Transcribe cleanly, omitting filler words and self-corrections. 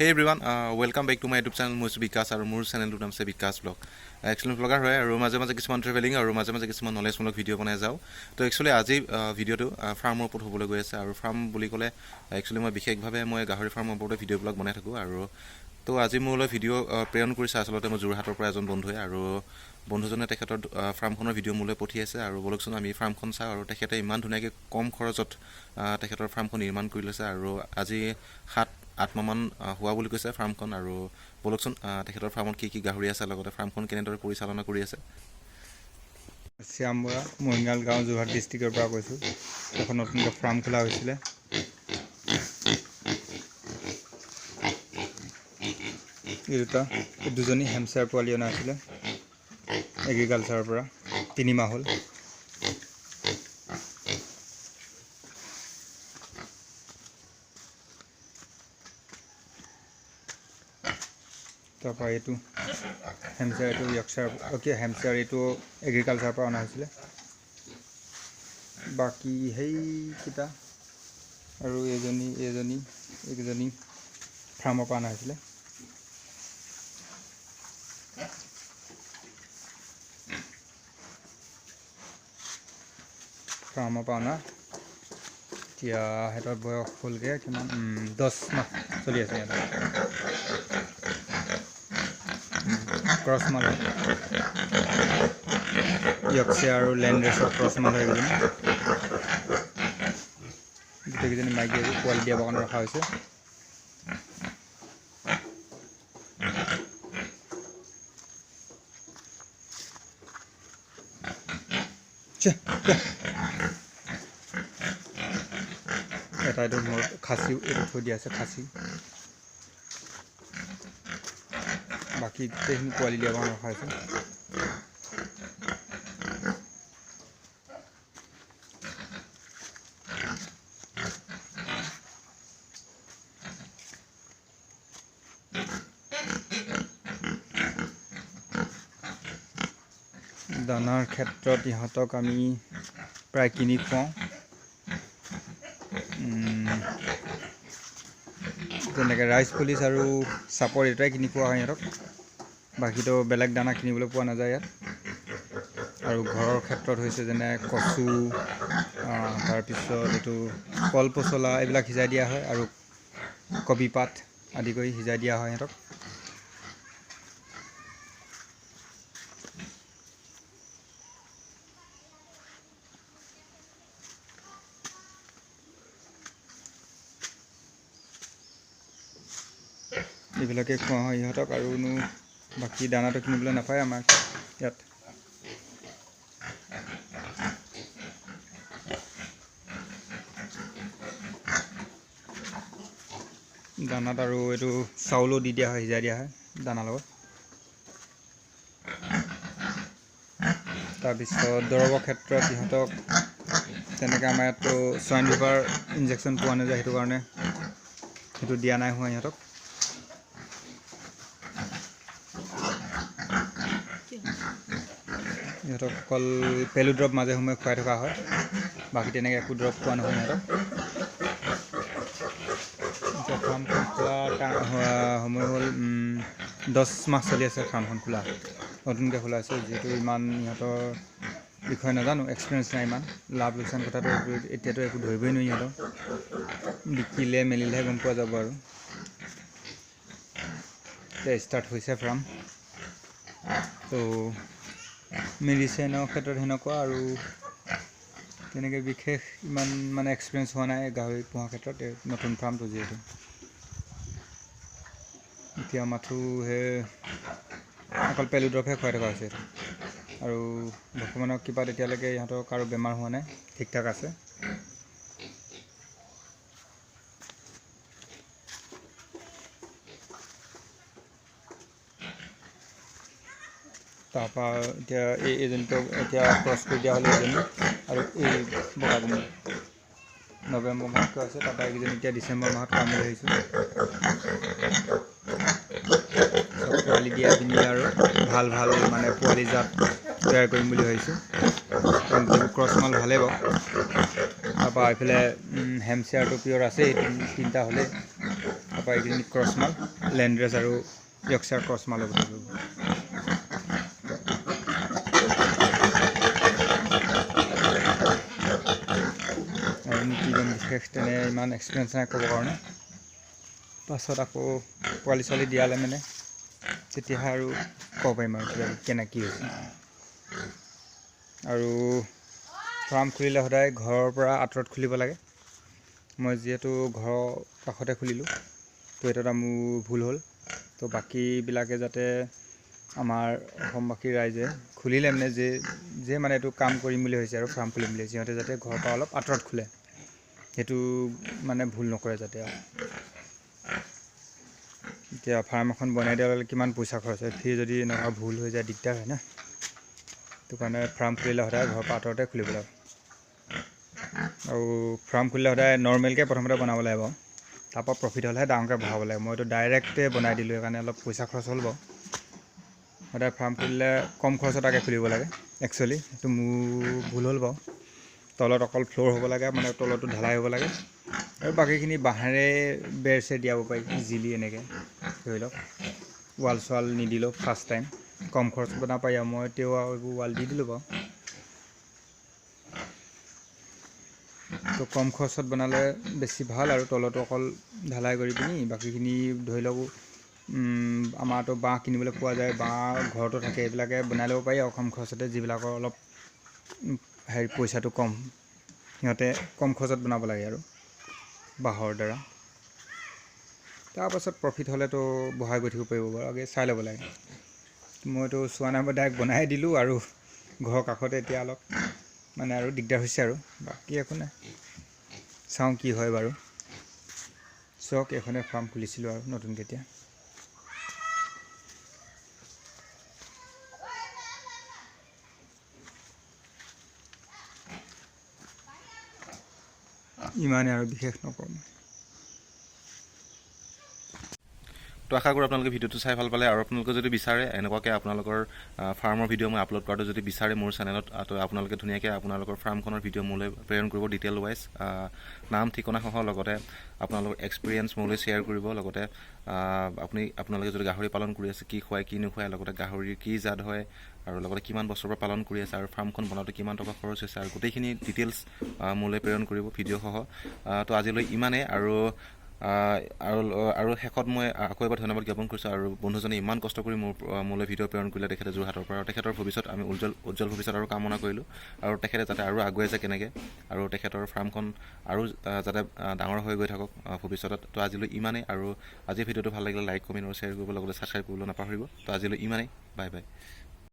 Hey everyone, welcome back to my YouTube channel. Moi Vikas aru mur channel tu naam se Vikas vlog. Actually vlogger hoy aru maje maje kisman traveling aru maje maje kisman knowledge mulok video banai jao. To actually aji video tu farm opor hobole goi ase aru farm boli kole actually moi bishek bhabe moi gahori farm opor video vlog banai thaku aru to আজি মোলৈ video প্ৰেৰণ কৰিছে আসলতে মই যোৰহাটৰ পৰা এজন বন্ধুৱে আৰু বন্ধুজনে তেখেতৰ ফাৰ্মখনৰ ভিডিও মোলৈ পঠিয়াইছে আৰু বলকচোন আমি ফাৰ্মখন চাওঁ আৰু তেখেতে ইমান ধুনীয়াকৈ কম খৰচত তেখেতৰ ফাৰ্মখন নিৰ্মাণ কৰি লৈছে আৰু আজি 7-8 মাহমান হোৱা বুলি কৈছে ফাৰ্মখন আৰু বলকচোন তেখেতৰ ফাৰ্মত কি কি গাহৰি আছে লগতে ফাৰ্মখন কেনেদৰে পৰিচালনা কৰি আছে শ্যাম বৰা মহিঙাল গাঁও যোৰহাট ডিষ্ট্ৰিক্টৰ পৰা কৈছোঁ এখন নতুনকৈ ফাৰ্ম খোলা হৈছিলে এই দুজনী হেমচাৰ পোৱালি অনা হৈছিলে এগ্ৰিকালচাৰৰ পৰা 3 মাহ হ'ল তাৰপৰা এইটো হেমচাৰ এইটো য়ৰ্কশ্বায়াৰ হেমচাৰ এইটো এগ্ৰিকালচাৰৰ পৰা অনা হৈছিলে বাকী সেইকেইটা আৰু এইকেইজনী ফাৰ্মৰ পৰা অনা হৈছিলে ফাৰ্মৰ পৰা অনা এতিয়া সিহঁতৰ বয়স হ'লগৈ কিমান 10 মাহ চলি আছে সিহঁতৰ ক্ৰছ মাল য়ৰ্কশ্বায়াৰ আৰু লেণ্ড ৰেচৰ ক্ৰছ মাল হৈ গ'ল গোটেইকেইজনী মাইকী পোৱালি দিয়াবৰ কাৰণে ৰখা হৈছে এটা এইটো মোৰ খাচী এইটো থৈ দিয়া আছে খাচী বাকী গোটেইখিনি পোৱালি দিয়াবৰ কাৰণে ৰখা হৈছে দানাৰ ক্ষেত্ৰত ইহঁতক আমি প্ৰায় কিনি খুৱাওঁ যেনেকৈ ৰাইচ পলিচ আৰু চাপৰ এইটাই কিনি খোৱা হয় সিহঁতক বাকীতো বেলেগ দানা কিনিবলৈ পোৱা নাযায় ইয়াত আৰু ঘৰৰ ক্ষেত্ৰত হৈছে যেনে কচু তাৰপিছত এইটো কল পচলা এইবিলাক সিজাই দিয়া হয় আৰু কবি পাত আদি কৰি সিজাই দিয়া হয় সিহঁতক এইবিলাকে খোৱা হয় ইহঁতক আৰুনো বাকী দানাটো কিনিবলৈ নাপায় আমাক ইয়াত দানাত আৰু এইটো চাউলো দি দিয়া হয় সিজাই দিয়া হয় দানাৰ লগত তাৰপিছত দৰৱৰ ক্ষেত্ৰত ইহঁতক তেনেকৈ আমাৰ ইয়াততো সোৱাইন ফিভাৰ ইনজেকশ্যন পোৱা নাযায় সেইটো কাৰণে সেইটো দিয়া নাই হোৱা ইহঁতক ইহঁতক অকল পেলু দৰৱ মাজে সময়ে খুৱাই থকা হয় বাকী তেনেকৈ একো দৰৱ খোৱা নহয় ইহঁতক এতিয়া ফাৰ্মখন খোলা সময় হ'ল 10 মাহ চলি আছে ফাৰ্মখন খোলা নতুনকৈ খোলা আছে যিহেতু ইমান ইহঁতৰ বিষয়ে নাজানো এক্সপিৰিয়েঞ্চ নাই ইমান লাভ লোকচান কথাটো এতিয়াতো একো ধৰিবই নোৱাৰি ইহঁতক বিকিলে মেলিলেহে গম পোৱা যাব আৰু এতিয়া ষ্টাৰ্ট হৈছে ফাৰ্ম তো মেডিচিনৰ ক্ষেত্ৰত সেনেকুৱা আৰু তেনেকৈ বিশেষ ইমান মানে এক্সপিৰিয়েঞ্চ হোৱা নাই গাহৰি পোহাৰ ক্ষেত্ৰত নতুন ফাৰ্মটো যিহেতু এতিয়া মাথো অকল পেলু দৰৱহে খুৱাই থকা হৈছে আৰু ভগৱানৰ কৃপাত এতিয়ালৈকে ইহঁতৰ কাৰো বেমাৰ হোৱা নাই ঠিক ঠাক আছে তাৰপৰা এতিয়া এইজনীটো এতিয়া ক্ৰছ কৰি দিয়া হ'লে এইজনী আৰু এই বগাজনী নৱেম্বৰ মাহতকৈ আছে তাৰপৰা এইকেইজনী এতিয়া ডিচেম্বৰ মাহত কামলৈ আহিছোঁ চব পোৱালি দিয়া পিনি আৰু ভাল মানে পোৱালি জাত তৈয়াৰ কৰিম বুলি ভাবিছোঁ কাৰণ ক্ৰছ মাল ভালেই বাৰু তাৰপৰা এইফালে হেমচায়াৰটো পিয়ৰ আছে 3টা হ'লে তাৰপৰা এইখিনি ক্ৰছ মাল লেণ্ড্ৰেছ আৰু য়ৰ্কশ্বায়াৰ ক্ৰছ মালৰ গোটেইবোৰ আৰু কি ক'ম বিশেষ তেনে ইমান এক্সপিৰিয়েঞ্চ নাই ক'বৰ কাৰণে পাছত আকৌ পোৱালি ছোৱালী দিয়ালে মানে তেতিয়াহে আৰু ক'ব পাৰিম আৰু কিবা কেনে কি হৈছে আৰু ফাৰ্ম খুলিলে সদায় ঘৰৰ পৰা আঁতৰত খুলিব লাগে মই যিহেতু ঘৰৰ কাষতে খুলিলোঁ তো এইটো এটা মোৰ ভুল হ'ল তো বাকীবিলাকে যাতে আমাৰ অসমবাসী ৰাইজে খুলিলে মানে যে মানে এইটো কাম কৰিম বুলি হৈছে আৰু ফাৰ্ম খুলিম বুলি সিহঁতে যাতে ঘৰৰ পৰা অলপ আঁতৰত খোলে সেইটো মানে ভুল নকৰে যাতে আৰু এতিয়া ফাৰ্ম এখন বনাই দিয়ালে কিমান পইচা খৰচ হয় ফ্ৰী যদি এনেকুৱা ভুল হৈ যায় দিগদাৰ হয় না সেইটো কাৰণে ফাৰ্ম খুলিলে সদায় ঘৰৰ পৰা আঁতৰতে খুলিব লাগে আৰু ফাৰ্ম খুলিলে সদায় নৰ্মেলকৈ প্ৰথমতে বনাব লাগে বাৰু তাৰপৰা প্ৰফিট হ'লেহে ডাঙৰকৈ বঢ়াব লাগে মইতো ডাইৰেক্টে বনাই দিলোঁ সেইকাৰণে অলপ পইচা খৰচ হ'ল বাৰু সদায় ফাৰ্ম খুলিলে কম খৰচত আগে খুলিব লাগে একচুৱেলি সেইটো মোৰ ভুল হ'ল বাৰু তলত অকল ফ্ল'ৰ হ'ব লাগে মানে তলতো ঢালাই হ'ব লাগে আৰু বাকীখিনি বাঁহেৰে বেৰ চেৰ দিয়াব পাৰি ইজিলি এনেকৈ ধৰি লওক ৱাল চোৱাল নিদিলেও ফাৰ্ষ্ট টাইম কম খৰচ বনাব পাৰি আৰু মই তেওঁ আৰু এইবোৰ ৱাল দি দিলোঁ বাৰু তো কম খৰচত বনালে বেছি ভাল আৰু তলতো অকল ঢালাই কৰি পিনি বাকীখিনি ধৰি লওক আমাৰতো বাঁহ কিনিবলৈ পোৱা যায় বাঁহ ঘৰতো থাকে এইবিলাকে বনাই ল'ব পাৰি আৰু কম খৰচতে যিবিলাকৰ অলপ পইচাটো কম সিহঁতে কম খৰচত বনাব লাগে আৰু বাঁহৰ দ্বাৰা তাৰপাছত প্ৰফিট হ'লেতো বঢ়াই গৈ থাকিব পাৰিব বাৰু আগে চাই ল'ব লাগে মইতো চোৱা নাই মই ডাইৰেক্ট বনাই দিলোঁ আৰু ঘৰৰ কাষতে এতিয়া অলপ মানে আৰু দিগদাৰ হৈছে আৰু বাকী একো নাই চাওঁ কি হয় বাৰু চাওক এইখনে ফাৰ্ম খুলিছিলোঁ আৰু নতুনকৈ এতিয়া ইমানে আৰু বিশেষ নকওঁ তো আশা কৰোঁ আপোনালোকে ভিডিঅ'টো চাই ভাল পালে আৰু আপোনালোকে যদি বিচাৰে এনেকুৱাকৈ আপোনালোকৰ ফাৰ্মৰ ভিডিঅ' মই আপলোড কৰাটো যদি বিচাৰে মোৰ চেনেলত তো আপোনালোকে ধুনীয়াকৈ আপোনালোকৰ ফাৰ্মখনৰ ভিডিঅ' মোলৈ প্ৰেৰণ কৰিব ডিটেইল ৱাইজ নাম ঠিকনাসহ লগতে আপোনালোকৰ এক্সপিৰিয়েঞ্চ মোলৈ শ্বেয়াৰ কৰিব লগতে আপোনালোকে যদি গাহৰি পালন কৰি আছে কি খুৱাই কি নোখুৱাই লগতে গাহৰিৰ কি জাত হয় আৰু লগতে কিমান বছৰৰ পৰা পালন কৰি আছে আৰু ফাৰ্মখন বনাওঁতে কিমান টকা খৰচ হৈছে আৰু গোটেইখিনি ডিটেইলছ মোলৈ প্ৰেৰণ কৰিব ভিডিঅ'সহ তো আজিলৈ ইমানেই আৰু শেষত মই আকৌ এবাৰ ধন্যবাদ জ্ঞাপন কৰিছোঁ আৰু বন্ধুজনে ইমান কষ্ট কৰি মোলৈ ভিডিঅ' প্ৰেৰণ কৰিলে তেখেতে যোৰহাটৰ পৰা আৰু তেখেতৰ ভৱিষ্যত আমি উজ্জ্বল ভৱিষ্যত আৰু কামনা কৰিলোঁ আৰু তেখেতে যাতে আৰু আগুৱাই যায় কেনেকৈ আৰু তেখেতৰ ফাৰ্মখন আৰু যাতে ডাঙৰ হৈ গৈ থাকক ভৱিষ্যতত তো আজিলৈ ইমানেই আৰু আজিৰ ভিডিঅ'টো ভাল লাগিলে লাইক কমেণ্ট আৰু শ্বেয়াৰ কৰিব লগতে ছাবস্ক্ৰাইব কৰিবলৈ নাপাহৰিব তো আজিলৈ ইমানেই বাই বাই